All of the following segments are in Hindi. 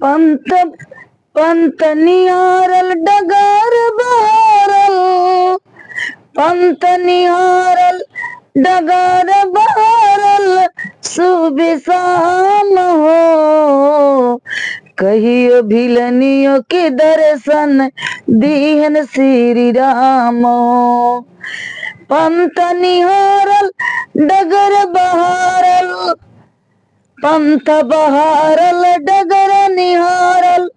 पंत पंत निहारल डगर बहारल, पंत निहारल डगर बहारल, सुबह शाम हो कहियो भिलनियों के दर्शन दीहन श्री राम। पंत निहारल डगर बहारल, पंथ बहारल डगर निहारल,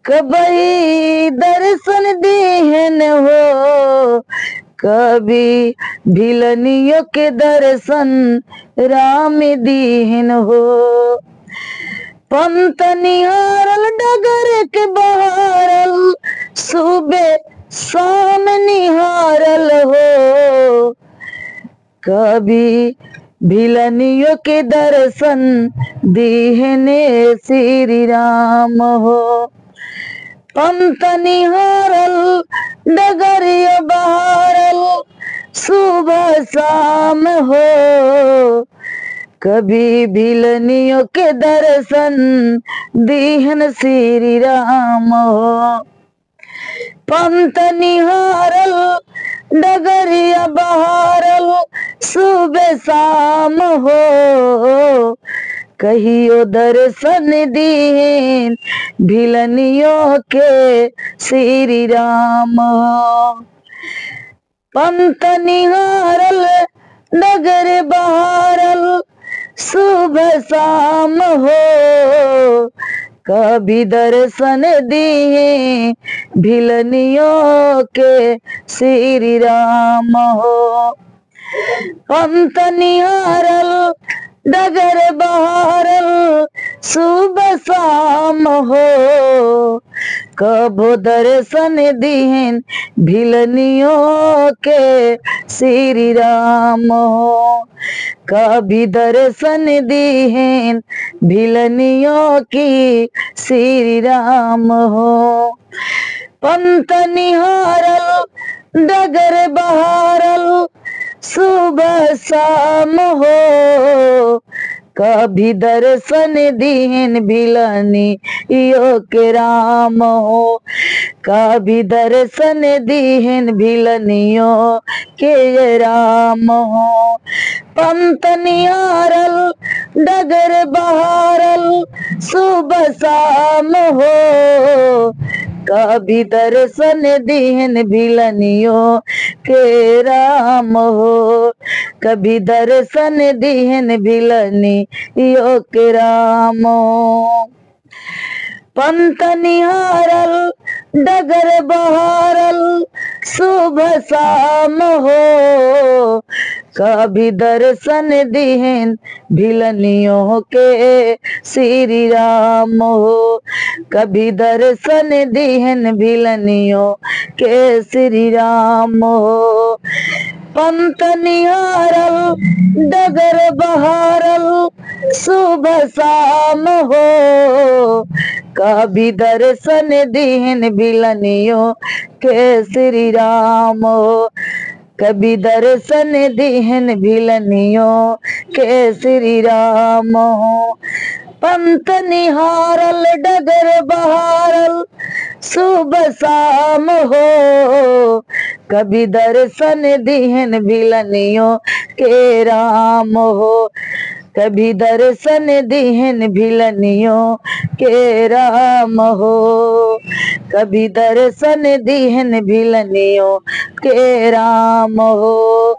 कभी दर्शन दीहन हो कभी भिलनियों के दर्शन राम दीहन हो। पंथ निहारल डगर के बहारल, सुबह शाम निहारल हो कभी भिलनियों के दर्शन दीहने श्री राम हो। पंथ निहारल डगरिया बहारल, सुबह शाम हो कभी भिलनियों के दर्शन दीहन श्री राम हो। पंथ निहारल डगरिया बहारल, सुबह शाम हो कहियो दर्शन दीन भिलनियों के श्री राम। पंथ निहारल डगर बहारल, सुबह शाम हो कभी दर्शन दिए भिलनियों के श्री राम हो। पंथ निहारल डगर बहारल, सुबह शाम हो कबो दर्शन दीन भिलनियों के श्री राम हो। कभी दर्शन दीन भिलनियों की श्री राम हो। पंथ निहारल डगर बहारल, सुबह शाम हो कभी दर्शन दीन भिलनियों के राम हो। कभी दर्शन दीन भिलनियों के राम हो। पंथ निहारल डगर बहारल, सुबह शाम हो कभी दर्शन दीन भिलनियों के राम हो। कभी दर्शन दीन भिलनियों के राम हो। पंथ निहारल डगर बहारल, सुबह शाम हो कभी दर्शन दीन भिलनियों के श्री राम हो। कभी दर्शन दीन भिलनियों के श्री राम हो। पंथ निहारल डगर बहारल, सुबह शाम हो कभी दर्शन दीन भिलनियों के श्री राम हो। कभी दर्शन दीन भिलनियों के श्री राम हो। पंथ निहारल डगर बहारल, सुबह शाम हो कभी दर्शन दीन भिलनियों के राम हो। कभी दर्शन दीन भिलनियों के राम हो। कभी दर्शन दीन भिलनियों के राम हो।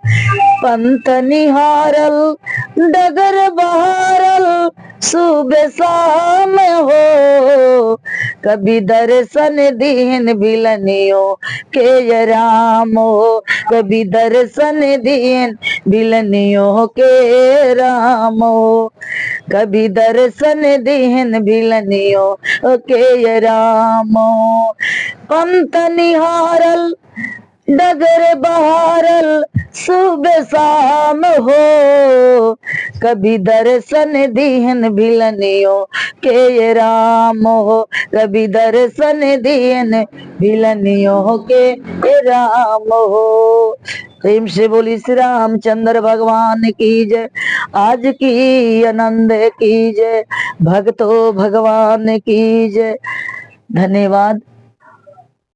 पंथ निहारल डगर बहारल, सुबह शाम हो कभी दर्शन दीन भिलनियों के राम हो। कभी दर्शन दीन भिलनियों के राम हो। कभी दर्शन दीन भिलनियों के राम हो। पंथ निहारल डगर बहारल सुबह शाम हो, कभी दर्शन दीहन भिलनियों के ये राम हो, कभी दर्शन दीहन भिलनियों के ये राम हो। प्रेम से बोली श्री रामचंद्र भगवान की जय। आज की आनंद की जय, भक्तों भगवान की जय। धन्यवाद।